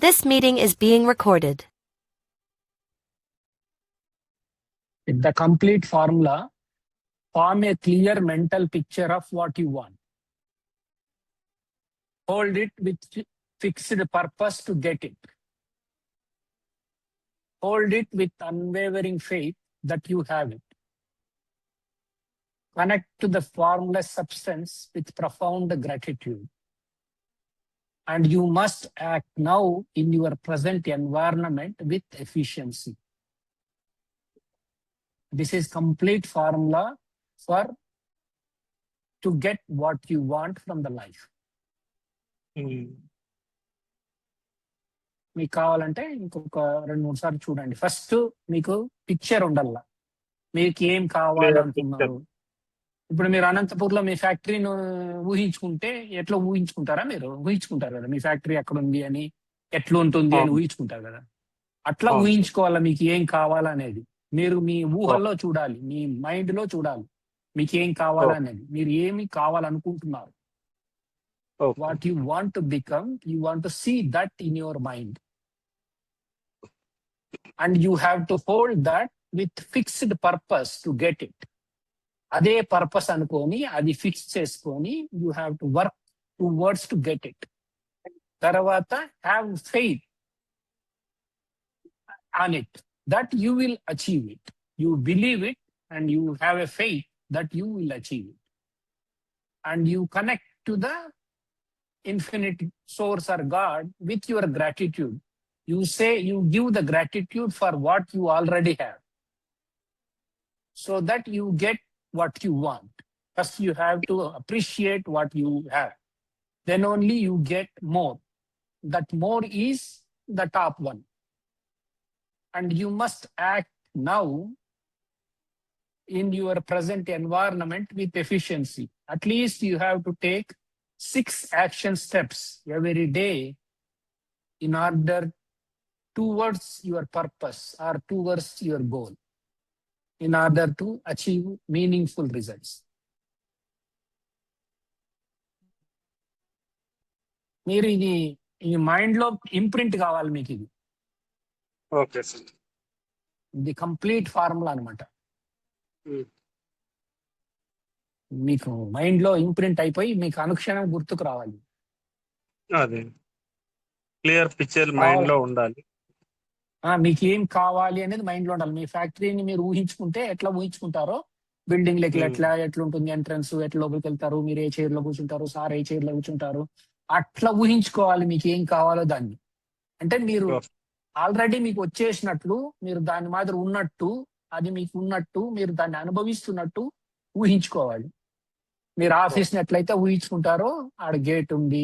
This meeting is being recorded. The complete formula, form a clear mental picture of what you want. Hold it with fixed purpose to get it. Hold it with unwavering faith that you have it. Connect to the formless substance with profound gratitude. And you must act now in your present environment with efficiency. This is complete formula to get what you want from the life. మీకు కావాలంటే ఇంకొక 2-3 సార్లు చూడండి. First మీకు picture ఉండాల, మీకు ఏం కావాలనుకున్నారు. ఇప్పుడు మీరు అనంతపూర్లో మీ ఫ్యాక్టరీని ఊహించుకుంటే ఎట్లా ఊహించుకుంటారా? మీరు ఊహించుకుంటారు కదా మీ ఫ్యాక్టరీ ఎక్కడ ఉంది అని, ఎట్లా ఉంటుంది అని ఊహించుకుంటారు కదా. అట్లా ఊహించుకోవాలా మీకు ఏం కావాలనేది. మీరు మీ ఊహల్లో చూడాలి, మీ మైండ్ లో చూడాలి మీకు ఏం కావాలనేది. మీరు ఏమి కావాలనుకుంటున్నారు, what you want to become, you want to see that in your mind. And you have to hold that with fixed purpose to get it. అదే పర్పస్ అనుకొని అది ఫిక్స్ చేసుకొని you have to work towards to get it. తర్వాత have faith on it that you will achieve it. You believe it and you have a faith that you will achieve it. And you connect to the infinite source or God with your gratitude. You say, you give the gratitude for what you already have, so that you get what you want. First you have to appreciate what you have, then only you get more. That more is the top one. And you must act now in your present environment with efficiency. At least you have to take 6 action steps every day in order towards your purpose or towards your goal, in order to achieve meaningful results. మీరు ఇది ఈ mind లో imprint కావాలి మీకు. ఇది okay sir, ఇది complete formula అనమాట. మీకు మైండ్ లో ఇంప్రింట్ అయిపోయి మీకు అనుక్షణం గుర్తుకు రావాలి. అదే క్లియర్ పిక్చర్ మైండ్ లో ఉండాలి. మీకు ఏం కావాలి అనేది మైండ్ లో ఉండాలి. మీ ఫ్యాక్టరీని మీరు ఊహించుకుంటే ఎట్లా ఊహించుకుంటారో, బిల్డింగ్ లెక్కలు ఎట్లుంటుంది, ఎంట్రన్స్ ఎట్లా లోపలికి వెళ్తారు, మీరు ఏ చైర్ లో కూర్చుంటారు, సార్ ఏ చైర్ లో కూర్చుంటారు, అట్లా ఊహించుకోవాలి మీకు ఏం కావాలో దాన్ని. అంటే మీరు ఆల్రెడీ మీకు వచ్చేసినట్లు, మీరు దాని మాదిరి ఉన్నట్టు, అది మీకు ఉన్నట్టు, మీరు దాన్ని అనుభవిస్తున్నట్టు ఊహించుకోవాలి. మీరు ఆఫీస్ని ఎట్లయితే ఊహించుకుంటారో, ఆడ గేట్ ఉంది,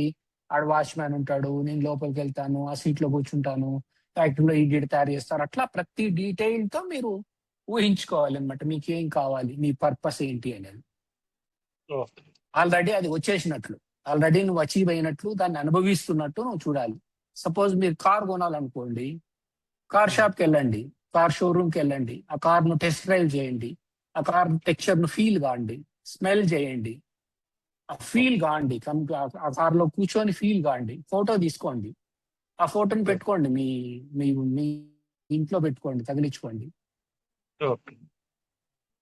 ఆడ వాచ్మ్యాన్ ఉంటాడు, నేను లోపలికి వెళ్తాను, ఆ సీట్ లో కూర్చుంటాను, ఫ్యాక్టరీలో ఈ గేట్ తయారు చేస్తారు, అట్లా ప్రతి డీటెయిల్ తో మీరు ఊహించుకోవాలి అనమాట. మీకు ఏం కావాలి, మీ పర్పస్ ఏంటి అనేది. ఆల్రెడీ అది వచ్చేసినట్లు, ఆల్రెడీ నువ్వు అచీవ్ అయినట్లు, దాన్ని అనుభవిస్తున్నట్టు నువ్వు చూడాలి. సపోజ్ మీరు కార్ కొనాలనుకోండి, కార్ షాప్కి వెళ్ళండి, కార్ షోరూమ్కి వెళ్ళండి, ఆ కార్ ను టెస్ట్ డ్రైవ్ చేయండి, ఆ కార్ టెక్స్చర్ ను ఫీల్ కాండి, స్మెల్ చేయండి, ఆ ఫీల్ కాండి, ఆ కార్ లో కూర్చొని ఫీల్ కాండి, ఫోటో తీసుకోండి, ఆ ఫోటోని పెట్టుకోండి, మీ మీ ఇంట్లో పెట్టుకోండి, తగిలించుకోండి.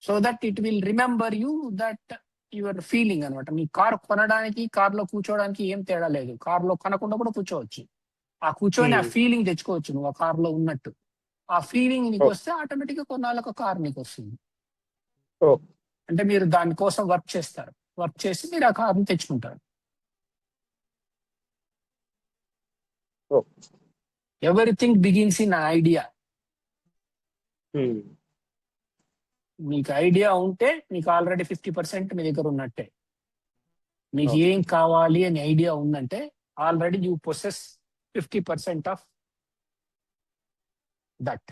So that it will remember you that your feeling అనమాట. మీ కార్ కొనడానికి, కార్ లో కూర్చోవడానికి ఏం తేడా లేదు. కార్ లో కొనకుండా కూడా కూర్చోవచ్చు, ఆ కూర్చొని ఆ ఫీలింగ్ తెచ్చుకోవచ్చు నువ్వు ఆ కార్ లో ఉన్నట్టు. ఆ ఫీలింగ్ నీకు వస్తే ఆటోమేటిక్ గా కొన్నాళ్ళకు కార్ నీకు వస్తుంది. అంటే మీరు దానికోసం వర్క్ చేస్తారు, వర్క్ చేసి మీరు ఆ కార్ని తెచ్చుకుంటారు. Everything begins in idea. మీకు ఐడియా ఉంటే మీకు ఆల్రెడీ 50% మీ దగ్గర ఉన్నట్టే. మీకు ఏం కావాలి అని ఐడియా ఉందంటే already you possess 50% of that.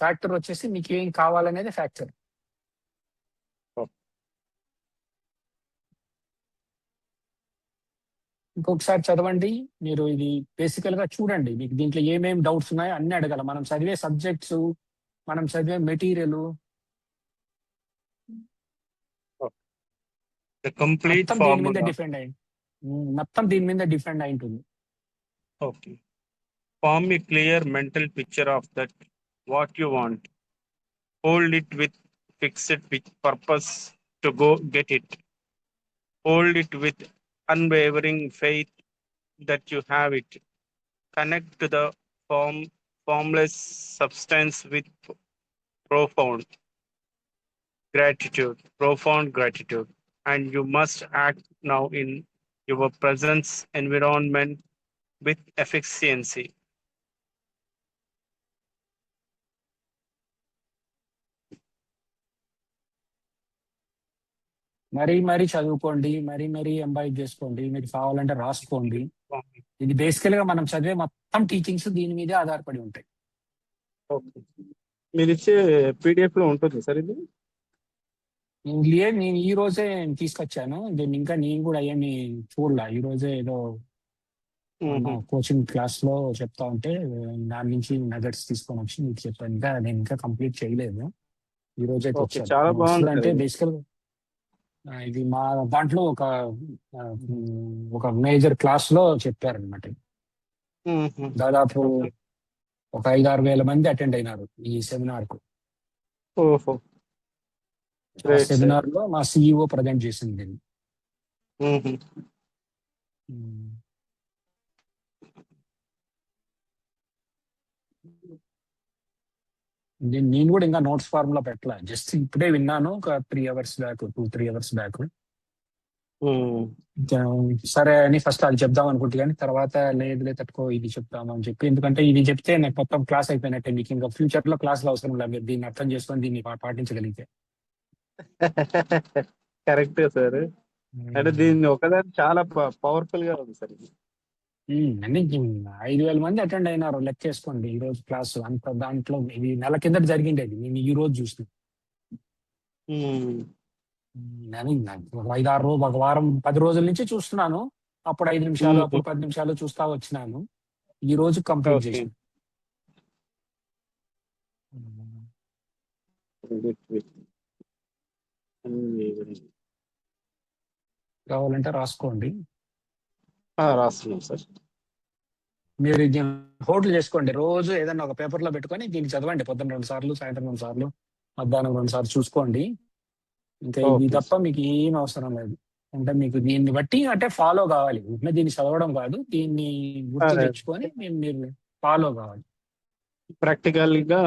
Factor వచ్చేసి మీకు ఏం కావాలనేది ఫ్యాక్టర్. ఇంకొకసారి చదవండి మీరు, ఇది బేసికల్ గా చూడండి, మీకు దీంట్లో ఏమేమి డౌట్స్ ఉన్నాయో అన్ని అడగాల. మనం చదివే సబ్జెక్ట్స్, మనం చదివే మెటీరియల్ మొత్తం దీని మీద డిపెండ్ అయి ఉంటుంది. Okay. Form a clear mental picture of that what you want. Hold it with fixed with purpose to go get it. Hold it with unwavering faith that you have it. Connect to the form formless substance with profound profound gratitude. And you must act now in your presence environment with efficiency. మరీ మరీ చదువుకోండి, మరీ మరీ imbibe చేసుకోండి, మీకు కావాలంటే రాసుకోండి. ఇది బేసికల్ గా మనం చదివే మొత్తం టీచింగ్స్ దీని మీదే ఆధారపడి ఉంటాయి. ఓకే. మీరు ఇచ్చే పీడిఎఫ్ లో ఉంటుంది సార్ ఇది? నేను ఈ రోజే తీసుకొచ్చాను దీన్ని, ఇంకా నేను కూడా ఏమి చూడలా. ఈ రోజే ఏదో మన కోచింగ్ క్లాస్ లో చెప్తా ఉంటే దాని నుంచి నగట్స్ తీసుకొని వచ్చి మీకు చెప్పాను. ఇంకా నేను ఇంకా కంప్లీట్ చేయలేదు, ఈ రోజే ఓకే, చాలా తెచ్చాను. బాగుంది అంటే సార్ ఇది. బేసికల్ ఇది మా దాంట్లో ఒక మేజర్ క్లాస్ లో చెప్పారనమాట. దాదాపు ఓకే. ఒక 5-6 వేల మంది అటెండ్ అయినారు ఈ సెమినార్ కు. ఓహో, ఆ గ్రేట్ సార్. సెమినార్ లో మా సిఇఓ ప్రజెంట్ చేసింది దీన్ని. నేను కూడా ఇంకా నోట్స్ ఫార్మ్ లో పెట్టలే, జస్ట్ ఇప్పుడే విన్నాను ఒక 3 అవర్స్ బ్యాక్, 2-3 అవర్స్ బ్యాక్. సరే అని ఫస్ట్ అది చెప్దాం అనుకుంటే, కానీ తర్వాత లేదు తట్టుకో ఇది చెప్తాము అని చెప్పి, ఎందుకంటే ఇది చెప్తే నాకు మొత్తం క్లాస్ అయిపోయినట్టే. మీకు ఇంకా ఫ్యూచర్ లో క్లాసులు అవసరం లేదు, మీరు దీన్ని అర్థం చేసుకొని దీన్ని పాటించగలిగితే. కరెక్టే సార్. అంటే దీన్ని ఒకదాని చాలా పవర్ఫుల్ గా ఉంది సార్ ఇది. అంటే 5,000 మంది అటెండ్ అయినారు, లెక్క చేసుకోండి ఈ రోజు క్లాసు అంత. దాంట్లో ఇది నెల కిందట జరిగిండేది, నేను ఈ రోజు చూసిన. ఒక 5-6 రోజు, ఒక వారం 10 రోజుల నుంచి చూస్తున్నాను. అప్పుడు 5 నిమిషాలు, అప్పుడు 10 నిమిషాలు చూస్తా వచ్చినాను. ఈ రోజు కంప్లీట్ ఓకే. చేసిన. కావాలంటే రాసుకోండి. రాస్తున్నాం సార్. మీరు హోల్డ్ చేసుకోండి, రోజు ఏదైనా ఒక పేపర్ లో పెట్టుకొని దీన్ని చదవండి. పొద్దున్న 2 సార్లు, సాయంత్రం 2 సార్లు, మధ్యాహ్నం 2 సార్లు చూసుకోండి. ఇంకా ఇది ఓకే. తప్ప మీకు ఏం అవసరం లేదు. అంటే మీకు దీన్ని బట్టి అంటే ఫాలో కావాలి, ఉంటే దీన్ని చదవడం కాదు, దీన్ని గుర్తు అదే. తెచ్చుకొని మీరు ఫాలో కావాలి. ప్రాక్టికల్ గా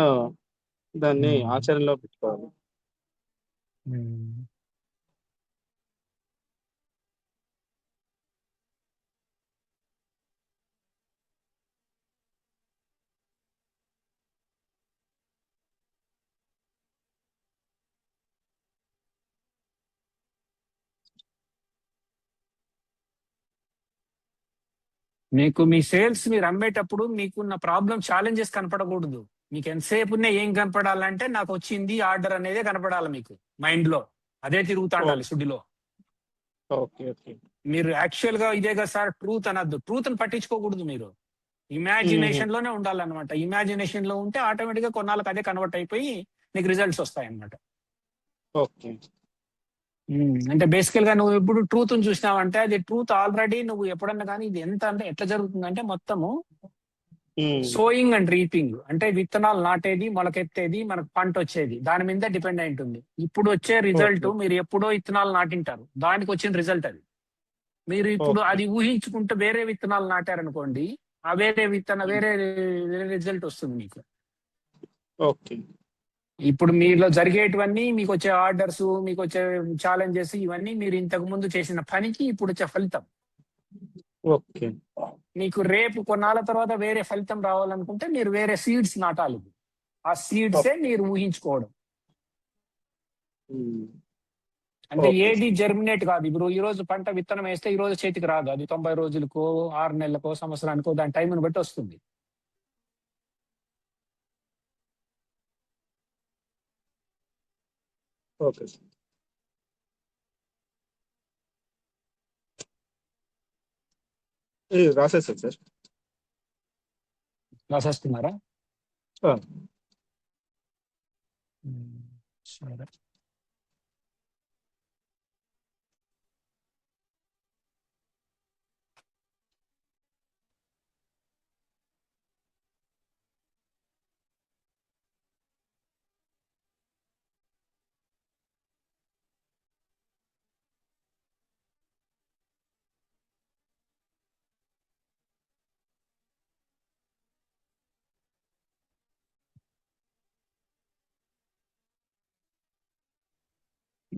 దాన్ని ఆచరణలో పెట్టుకోవాలి. మీకు మీ సేల్స్ మీరు అమ్మేటప్పుడు మీకున్న ప్రాబ్లం, ఛాలెంజెస్ కనపడకూడదు. మీకు ఎంతసేపు ఏం కనపడాలంటే నాకు వచ్చింది ఆర్డర్ అనేదే కనపడాలి మీకు మైండ్ లో, అదే తిరుగుతా ఉండాలి సుడిలో. ఓకే. ఓకే. మీరు యాక్చువల్ గా ఇదే కదా సార్ ట్రూత్ అనద్దు, ట్రూత్ ని పట్టించుకోకూడదు. మీరు ఇమాజినేషన్ లోనే ఉండాలన్నమాట. ఇమాజినేషన్ లో ఉంటే ఆటోమేటిక్ గా కొన్నాళ్ళకి అదే కన్వర్ట్ అయిపోయి నీకు రిజల్ట్స్ వస్తాయి అన్నమాట. ఓకే. అంటే బేసికల్ గా నువ్వు ఇప్పుడు ట్రూత్ ని చూసినావంటే అది ట్రూత్ ఆల్రెడీ. నువ్వు ఎప్పుడన్నా కానీ ఇది ఎంత అంటే ఎట్లా జరుగుతుందంటే మొత్తము సోయింగ్ అండ్ రీపింగ్, అంటే విత్తనాలు నాటేది, మొలకెత్తేది, మనకు పంట వచ్చేది దాని మీద డిపెండ్ అయి ఉంటుంది. ఇప్పుడు వచ్చే రిజల్ట్ మీరు ఎప్పుడో విత్తనాలు నాటింటారు, దానికి వచ్చిన రిజల్ట్ అది. మీరు ఇప్పుడు అది ఊహించుకుంటూ వేరే విత్తనాలు నాటారనుకోండి, ఆ వేరే వేరే రిజల్ట్ వస్తుంది మీకు. ఓకే. ఇప్పుడు మీలో జరిగేటివన్నీ, మీకు వచ్చే ఆర్డర్స్, మీకు వచ్చే ఛాలెంజెస్, ఇవన్నీ మీరు ఇంతకు ముందు చేసిన పనికి ఇప్పుడు వచ్చే ఫలితం. ఓకే. మీకు రేపు కొన్నాళ్ళ తర్వాత వేరే ఫలితం రావాలనుకుంటే మీరు వేరే సీడ్స్ నాటాలి. ఆ సీడ్సే మీరు ఊహించుకోవడం. అంటే ఏది జర్మినేట్ కాదు. ఇప్పుడు ఈ రోజు పంట విత్తనం వేస్తే ఈ రోజు చేతికి రాదు, అది 90 రోజులకో 6 నెలలకో సంవత్సరానికో దాని టైంని బట్టి వస్తుంది. ఓకే. రాసేస్తాను సార్. రాసేస్తున్నారా? ఆ. సరే.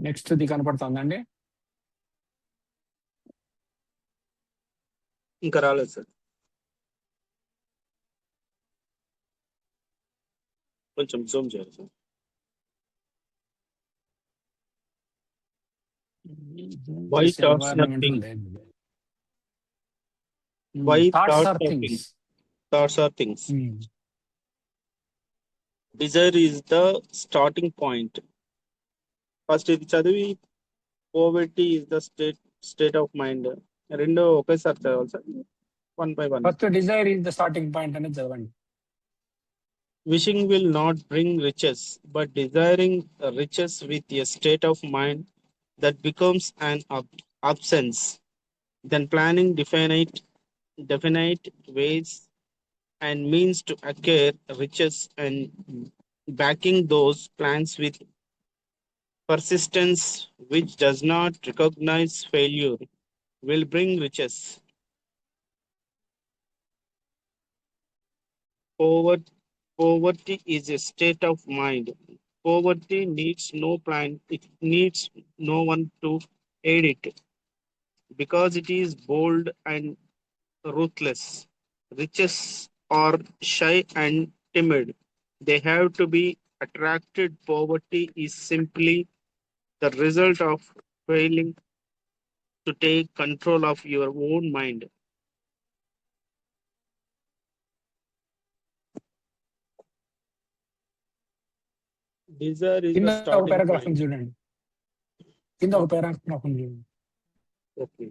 నెక్స్ట్ ది కనపడుతుందండి. ఇంకా రాలేదు సార్, కొంచెం జూమ్ చేయాలి sir. Why thoughts are things? Why thoughts are things. things? Thoughts are things. Desire is the starting point. First ఇది చదివి poverty is the state of mind. రెండు ఒకేసారి చదవాలి sir, one by one. First Dzire is the starting point అనేది చదవండి. Wishing will not bring riches, but desiring riches with a state of mind that becomes an absence. Then planning definite ways and means to acquire riches and backing those plans with persistence which does not recognize failure will bring riches. Poverty is a state of mind. Poverty needs no plan, it needs no one to aid it, because it is bold and ruthless. Riches are shy and timid. They have to be attracted. Poverty is simply the result of failing to take control of your own mind. Desire is కింద the ఒక starting paragraph point. చూడండి. కింద ఒక paragraph చూడండి. Okay.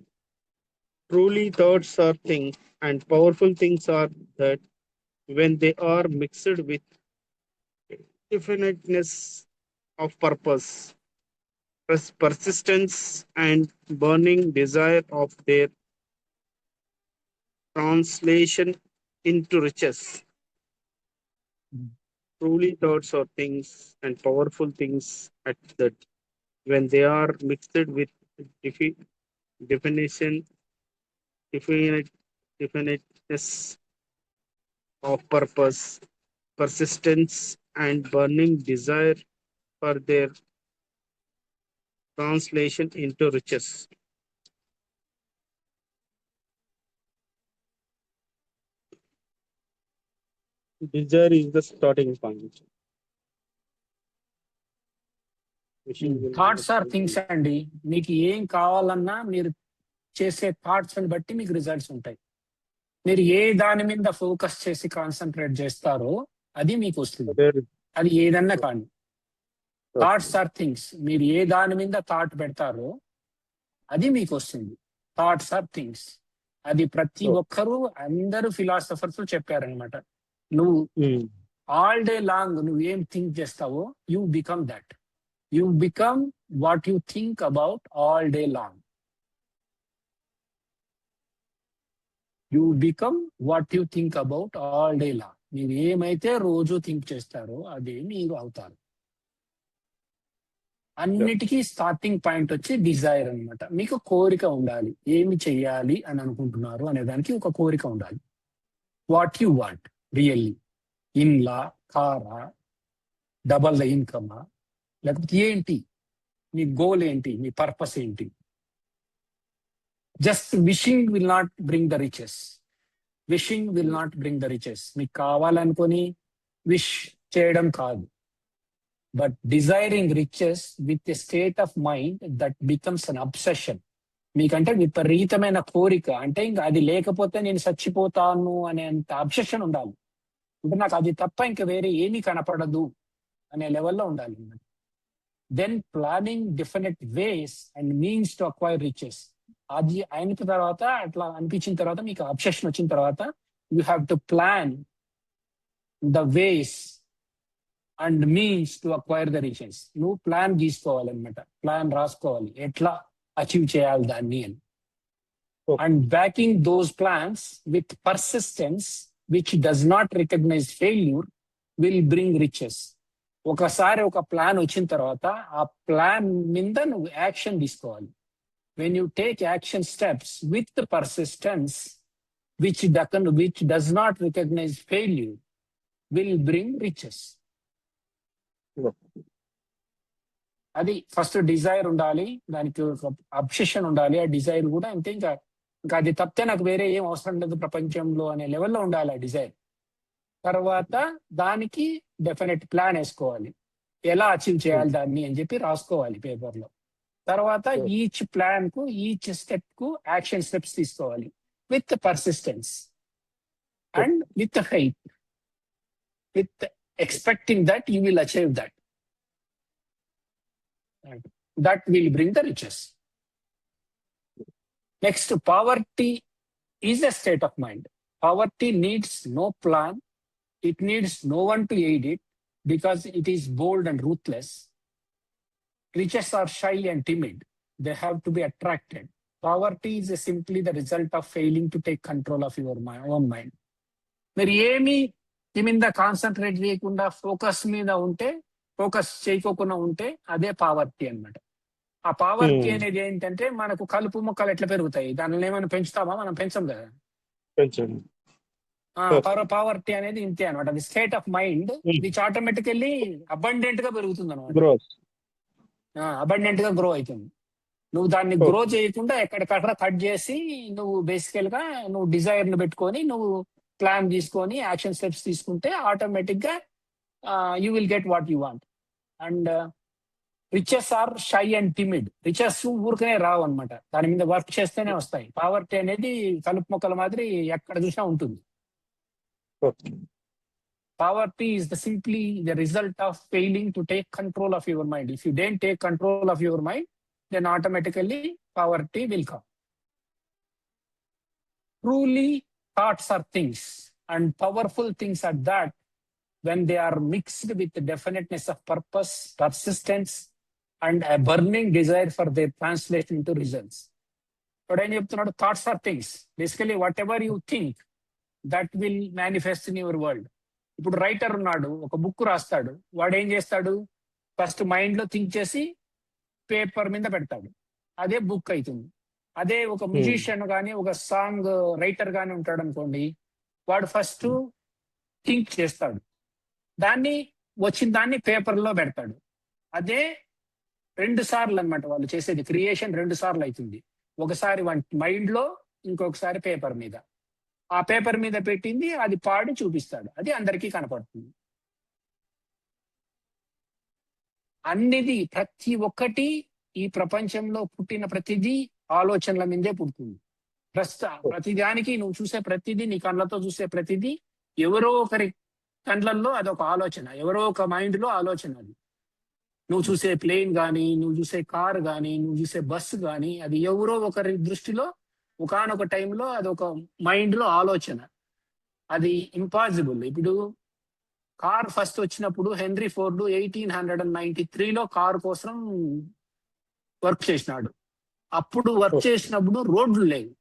Truly, thoughts are things, and powerful things are that when they are mixed with definiteness of purpose, persistence, and burning desire of their translation into riches. Truly, thoughts are things, and powerful things at that when they are mixed with definiteness of purpose, persistence, and burning desire for their translation into riches. Desire is the starting point. Thoughts are things అండి. మీకు ఏం కావాలన్నా మీరు చేసే thoughts ని బట్టి మీకు results ఉంటాయి. మీరు ఏ దాని మీద ఫోకస్ చేసి కాన్సన్ట్రేట్ చేస్తారో అది మీకు వస్తుంది. అది ఏదన్నా కానీ. Thoughts are things. మీరు ఏ దాని మీద థాట్ పెడతారో అది మీకు వస్తుంది. Thoughts are things. అది ప్రతి ఒక్కరూ అందరూ ఫిలాసఫర్స్ చెప్పారనమాట. నువ్వు ఆల్ డే లాంగ్ నువ్వు ఏం థింక్ చేస్తావో you become that. You become what you think about all day long. You become what you think about all day long. మీరు ఏమైతే రోజు థింక్ చేస్తారో అదే మీరు అవుతారు. అన్నిటికీ స్టార్టింగ్ పాయింట్ వచ్చి డిజైర్ అన్నమాట. మీకు కోరిక ఉండాలి. ఏమి చెయ్యాలి అని అనుకుంటున్నారు అనే దానికి ఒక కోరిక ఉండాలి. What you want really. In-law, కారా, డబల్ ద ఇన్కమా, లేకపోతే ఏంటి మీ గోల్, ఏంటి మీ పర్పస్ ఏంటి. Just wishing will not bring the riches. Wishing will not bring the riches. మీకు కావాలనుకొని విష్ చేయడం కాదు. But desiring riches with a state of mind that becomes an obsession. మీకంటే విపరీతమైన కోరిక, అంటే ఇంకా అది లేకపోతే నేను చచ్చిపోతాను అనే అంత అబ్సెషన్ ఉండాలి. అంటే నాకు అది తప్ప ఇంకా వేరే ఏమీ కనపడదు అనే లెవెల్లో ఉండాలి. Then planning different ways and means to acquire riches. అది అయిన తర్వాత, అట్లా అనిపించిన తర్వాత, మీకు అబ్సెషన్ వచ్చిన తర్వాత you have to plan the ways and means to acquire the riches. నువ్వు ప్లాన్ గీసుకోవాలన్నమాట. ప్లాన్ రాసుకోవాలి ఎట్లా అచీవ్ చేయాలి దాన్ని అని. And backing those plans with persistence which does not recognise failure will bring riches. ఒకసారి ఒక ప్లాన్ వచ్చిన తర్వాత ఆ ప్లాన్ మీద నువ్వు యాక్షన్ తీసుకోవాలి. When you take action steps with persistence which does not recognise failure will bring riches. అది first desire ఉండాలి, దానికి ఒక అబ్సెషన్ ఉండాలి. ఆ డిజైర్ కూడా అంతే, ఇంకా ఇంకా అది తప్పితే నాకు వేరే ఏం అవసరం లేదు ప్రపంచంలో అనే లెవెల్లో ఉండాలి ఆ డిజైర్. తర్వాత దానికి డెఫినెట్ ప్లాన్ వేసుకోవాలి, ఎలా అచీవ్ చేయాలి దాన్ని అని చెప్పి రాసుకోవాలి పేపర్లో. తర్వాత ఈచ్ ప్లాన్ కు ఈచ్ స్టెప్ కు యాక్షన్ స్టెప్స్ తీసుకోవాలి with persistence and with faith, with expecting that you will achieve that. That will bring the riches. Next, poverty is a state of mind. Poverty needs no plan. It needs no one to aid it because it is bold and ruthless. Riches are shy and timid. They have to be attracted. Poverty is simply the result of failing to take control of your own mind. మీరు ఏమి మీద concentrate చేయకుండా focus చేయకోకుండా ఉంటే అదే poverty అన్నమాట. ఆ poverty అనేది ఏంటంటే మనకు కలుపు మొక్కలు ఎట్లా పెరుగుతాయి, దానిలో ఏమైనా పెంచుతామా? మనం పెంచం కదా. పావర్టీ అనేది ఇంతే అనమాట. అది state of mind which automatically abundant గా పెరుగుతుంది అనమాట. అబండెంట్ గా గ్రో అవుతుంది. నువ్వు దాన్ని గ్రో చేయకుండా ఎక్కడికక్కడ కట్ చేసి నువ్వు బేసికల్ గా నువ్వు డిజైర్ ను పెట్టుకొని నువ్వు ప్లాన్ తీసుకొని యాక్షన్ స్టెప్స్ తీసుకుంటే ఆటోమేటిక్ గా you will get what you want. And riches are shy and timid. Riches ఊరికనే రావు అనమాట, దాని మీద వర్క్ చేస్తేనే వస్తాయి. పావర్టీ అనేది కలుపు మొక్కల మాదిరి ఎక్కడ చూసినా ఉంటుంది. Poverty is simply the result of failing to take control of your mind. If you don't take control of your mind, then automatically poverty will come. Truly, thoughts are things, and powerful things at that, when they are mixed with the definiteness of purpose, persistence, and a burning desire for their translation into results. But when you have thoughts are things, basically whatever you think, that will manifest in your world. ఇప్పుడు writer ఉన్నాడు, ఒక book రాస్తాడు, వాడు ఏం చేస్తాడు? First mind లో think చేసి paper మీద పెడతాడు, అదే బుక్ అవుతుంది. అదే ఒక మ్యూజిషియన్ కానీ ఒక సాంగ్ రైటర్ కానీ ఉంటాడు అనుకోండి, వాడు ఫస్ట్ థింక్ చేస్తాడు, దాన్ని వచ్చిన దాన్ని పేపర్ లో పెడతాడు. అదే 2 సార్లు అనమాట వాళ్ళు చేసేది. క్రియేషన్ 2 సార్లు అవుతుంది. ఒకసారి మైండ్ లో, ఇంకొకసారి పేపర్ మీద. ఆ పేపర్ మీద పెట్టింది అది పాడి చూపిస్తాడు, అది అందరికీ కనపడుతుంది. అన్నిది ప్రతి ఒక్కటి ఈ ప్రపంచంలో పుట్టిన ప్రతిదీ ఆలోచనల మీదే పుడుతుంది. ప్రతిదానికి నువ్వు చూసే ప్రతిదీ, నీ కళ్ళతో చూసే ప్రతిదీ ఎవరో ఒకరి కళ్ళల్లో అదొక ఆలోచన, ఎవరో ఒక మైండ్ లో ఆలోచన. అది నువ్వు చూసే ప్లేన్ కానీ, నువ్వు చూసే కార్ కానీ, నువ్వు చూసే బస్సు కానీ, అది ఎవరో ఒకరి దృష్టిలో ఒకనొక టైంలో అదొక మైండ్ లో ఆలోచన. అది ఇంపాసిబుల్. ఇప్పుడు కార్ ఫస్ట్ వచ్చినప్పుడు హెన్రీ ఫోర్డ్ 1893లో కారు కోసం వర్క్ చేసినాడు. అప్పుడు వర్క్ చేసినప్పుడు రోడ్లు లేవు.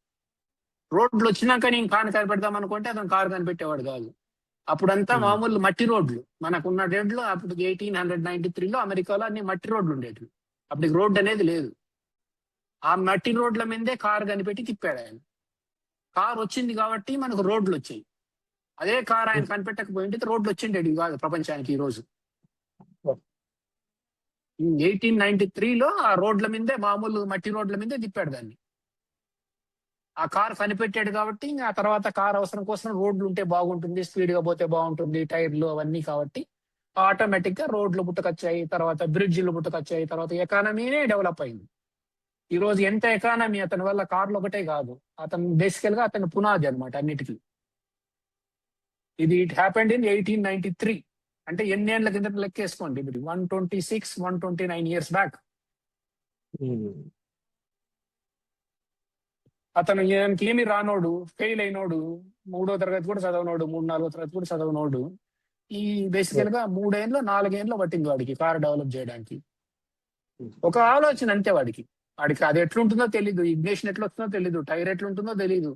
రోడ్లు వచ్చినాక నేను కారు కనిపెడదాం అనుకుంటే అతను కారు కనిపెట్టేవాడు కాదు. అప్పుడంతా మామూలు మట్టి రోడ్లు. మనకున్న డేట్లో అప్పుడు 1893లో అమెరికాలో అన్ని మట్టి రోడ్లు ఉండేవి. అప్పటికి రోడ్డు అనేది లేదు. ఆ మట్టి రోడ్ల మీదే కారు కనిపెట్టి తిప్పాడు ఆయన. కారు వచ్చింది కాబట్టి మనకు రోడ్లు వచ్చాయి. అదే కారు ఆయన కనిపెట్టకపోయింటే రోడ్లు వచ్చిండేవి కాదు ప్రపంచానికి ఈ రోజు. 1893లో ఆ రోడ్ల మీదే, మామూలు మట్టి రోడ్ల మీదే తిప్పాడు దాన్ని. ఆ కారు కనిపెట్టాడు కాబట్టి ఆ తర్వాత కారు అవసరం కోసం రోడ్లు ఉంటే బాగుంటుంది, స్పీడ్ గా పోతే బాగుంటుంది, టైర్లు అవన్నీ. కాబట్టి ఆటోమేటిక్ గా రోడ్లు పుట్టుకొచ్చాయి, తర్వాత బ్రిడ్జిలు పుట్టుకొచ్చాయి, తర్వాత ఎకానమీనే డెవలప్ అయింది. ఈ రోజు ఎంత ఎకానమీ అతని వల్ల కార్లు ఒకటే కాదు, అతను బేసికల్ గా అతను పునాది అనమాట అన్నిటికీ. ఇది ఇట్ హ్యాపెండ్ ఇన్ 1893. అంటే ఎన్ని ఏళ్ల కింద లెక్కేసుకోండి, 129 years బ్యాక్. అతను ఏమి రానోడు, ఫెయిల్ అయినోడు, 3వ తరగతి కూడా చదవనోడు, 3-4వ తరగతి కూడా చదవనోడు, ఈ బేసికల్ గా 3-4 ఏళ్ళు పట్టింది వాడికి కారు డెవలప్ చేయడానికి. ఒక ఆలోచన అంతే వాడికి. అది ఎట్లుంటుందో తెలీదు, ఇగ్నిషన్ ఎట్లా వస్తుందో తెలీదు, టైర్ ఎట్లుంటుందో తెలీదు.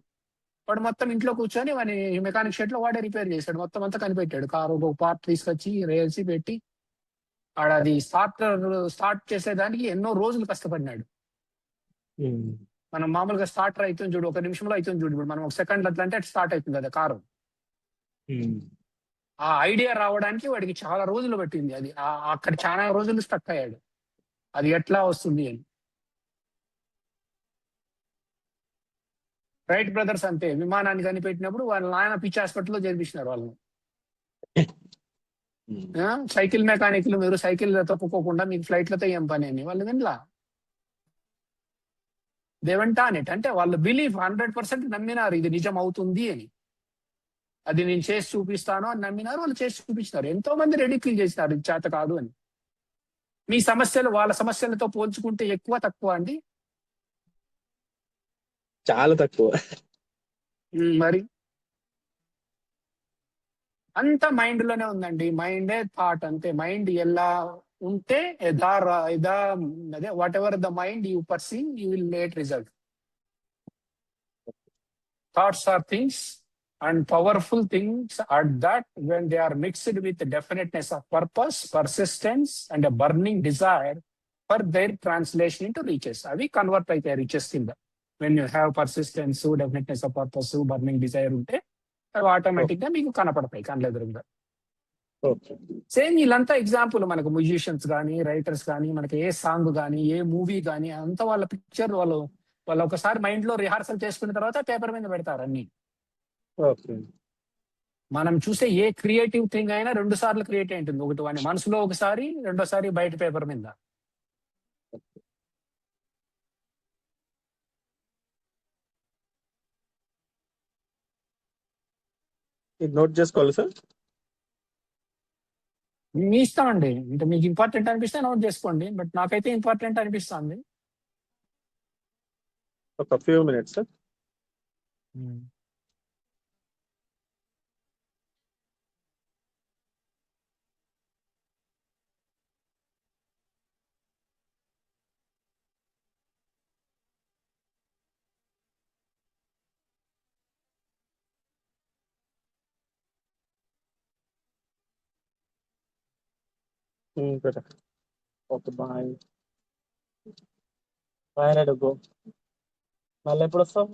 వాడు మొత్తం ఇంట్లో కూర్చొని వాని మెకానిక్ షెడ్ లో వాడే రిపేర్ చేశాడు, మొత్తం అంతా కనిపెట్టాడు. కారు ఒక పార్ట్ తీసుకొచ్చి రేల్సి పెట్టి అది స్టార్ట్ చేసేదానికి ఎన్నో రోజులు కష్టపడినాడు. మనం మామూలుగా స్టార్టర్ అవుతుంది చూడు, 1 నిమిషంలో అవుతుంది చూడు. ఇప్పుడు మనం 1 సెకండ్ అట్లా అంటే స్టార్ట్ అవుతుంది కదా కారు. ఆ ఐడియా రావడానికి వాడికి చాలా రోజులు పట్టింది. అది అక్కడ చాలా రోజులు స్టక్ అయ్యాడు. అది ఎట్లా వస్తుంది అని. రైట్ బ్రదర్స్ అంతే, విమానాన్ని కనిపెట్టినప్పుడు వాళ్ళ నాయన పిచ్చి హాస్పిటల్లో చేర్పించినారు వాళ్ళని. సైకిల్ మెకానిక్లు, మీరు సైకిల్ తప్పుకోకుండా మీకు ఫ్లైట్లతో ఏం పని అని వాళ్ళు వినలా. దేవంటా అనేట్ అంటే వాళ్ళు బిలీవ్ 100% నమ్మినారు ఇది నిజం అవుతుంది అని. అది నేను చేసి చూపిస్తాను అని నమ్మినారు, వాళ్ళు చేసి చూపించినారు. ఎంతో మంది రెడిక్యూల్ చేసినారు ఇది చేత కాదు అని. మీ సమస్యలు వాళ్ళ సమస్యలతో పోల్చుకుంటే ఎక్కువ తక్కువ అండి? చాలా తక్కువ. మరి అంత మైండ్ లోనే ఉందండి. మైండే థాట్ అంతే. మైండ్ ఎలా ఉంటే అదే what ever the mind you perceive you will meet result. Thoughts are things, and powerful things are that when they are mixed with the definiteness of purpose, persistence, and a burning desire for their translation into riches. అవి convert అవుతాయి riches కింద. When you have persistence, definiteness of purpose, burning desire ఉంటే అవి automatic గా మీకు కనపడతాయి కళ్ళెదురుగా. Same వీళ్ళంతా example, మనకు మ్యూజిషియన్స్ కానీ, రైటర్స్ కానీ, మనకి ఏ సాంగ్ కానీ, ఏ మూవీ కానీ, అంతా వాళ్ళ పిక్చర్ వాళ్ళు ఒకసారి మైండ్ లో రిహార్సల్ చేసుకున్న తర్వాత పేపర్ మీద పెడతారు అన్ని. మనం చూసే ఏ క్రియేటివ్ థింగ్ అయినా 2 సార్లు క్రియేట్ అయి ఉంటుంది. ఒకటి వాని మనసులో ఒకసారి, రెండోసారి బయట పేపర్ మీద. ఇది నోట్ చేసుకోవాలి సార్? మీ ఇష్టం అండి. అంటే మీకు ఇంపార్టెంట్ అనిపిస్తే నోట్ చేసుకోండి, బట్ నాకైతే ఇంపార్టెంట్ అనిపిస్తుంది. ఒక few minutes sir. Okay, bye. Bye ready. మళ్ళీ ఎప్పుడు వస్తావు?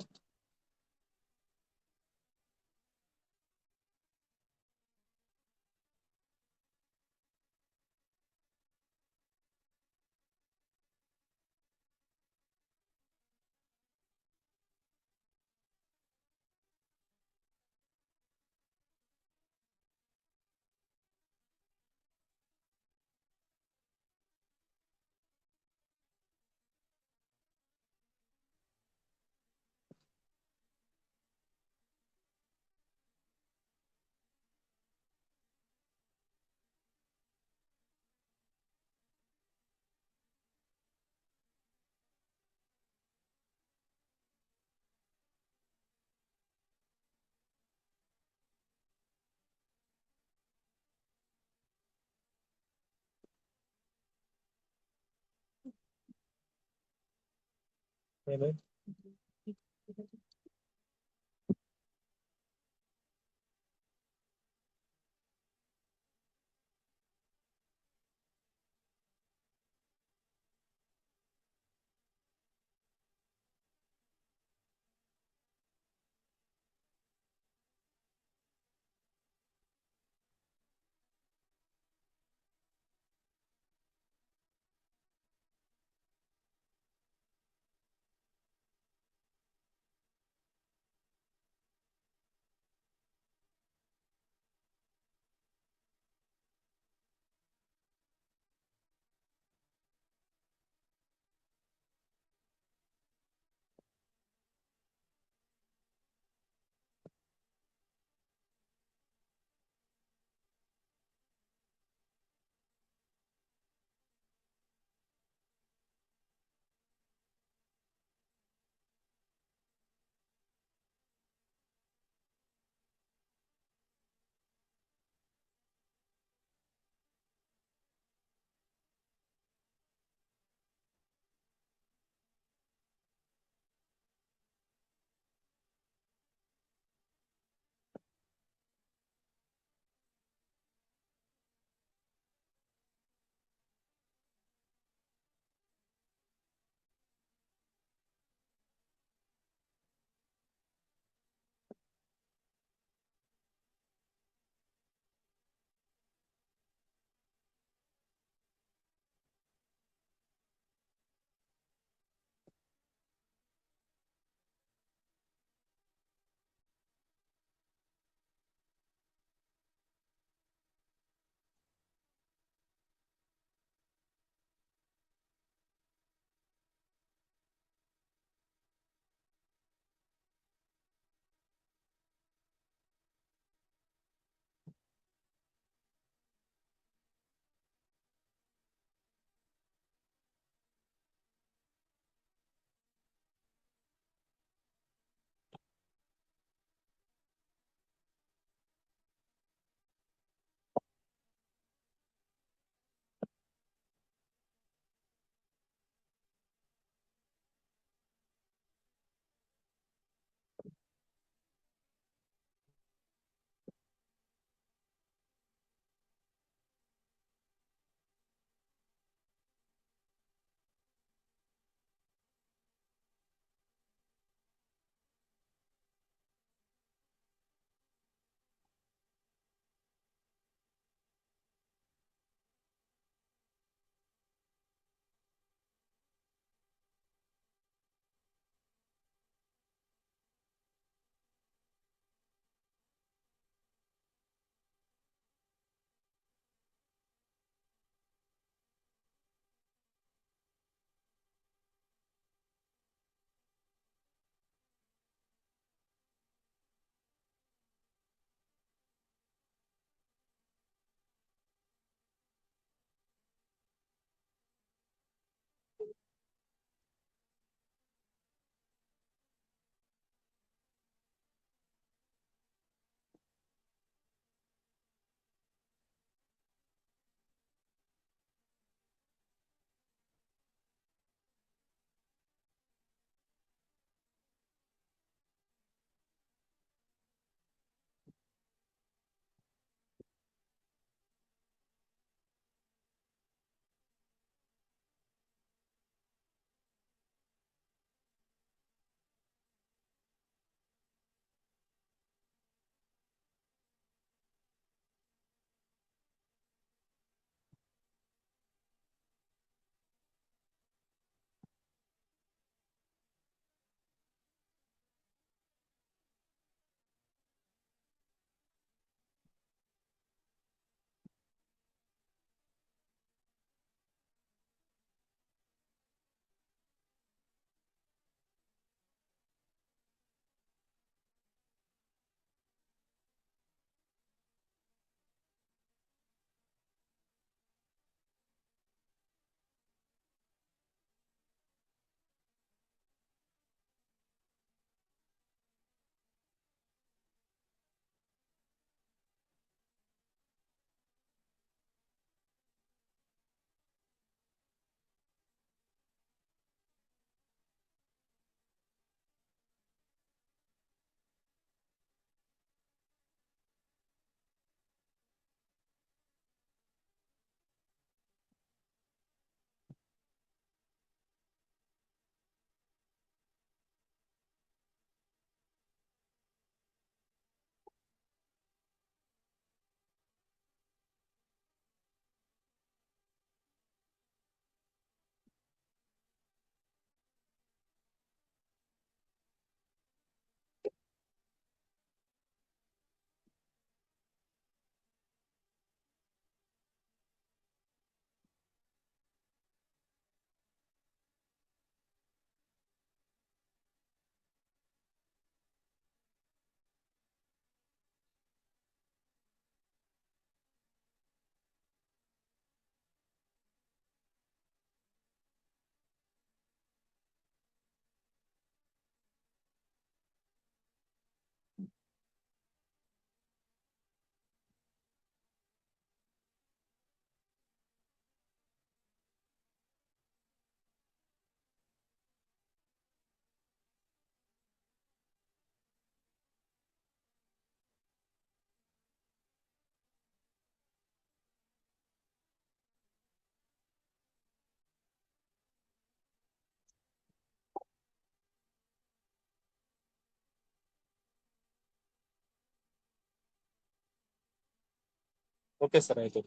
ఓకే సార్, అయితే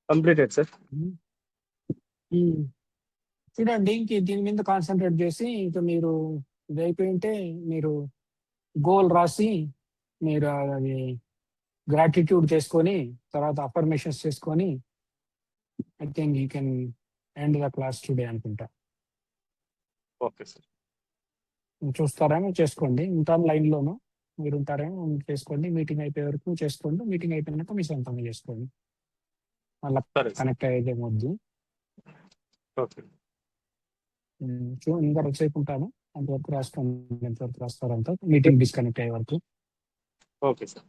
కంప్లీటెడ్ సార్. చూడండి, ఇంక దీని మీద కాన్సన్ట్రేట్ చేసి ఇంకా మీరు ఇది అయిపోయింటే మీరు గోల్ రాసి మీరు అది గ్రాటిట్యూడ్ చేసుకొని తర్వాత అఫర్మేషన్స్ చేసుకొని I think you can end the class today అనుకుంటా. Okay sir. చూస్తారేమో చేసుకోండి, ఉంటాను లైన్లోను. మీరు ఉంటారేమో చేసుకోండి, మీటింగ్ అయిపోయే వరకు చేసుకోండి, మీటింగ్ అయిపోయినాక మీ సొంతంగా చేసుకోండి, మళ్ళీ సరే సార్. కనెక్ట్ అయ్యేదేమొద్దు. ఓకే. ఇంకా ఎంతసేపు ఉంటాను అంతవరకు రాసుకోండి, ఎంతవరకు రాస్తారంతా మీటింగ్ డిస్కనెక్ట్ అయ్యే వరకు. Okay sir.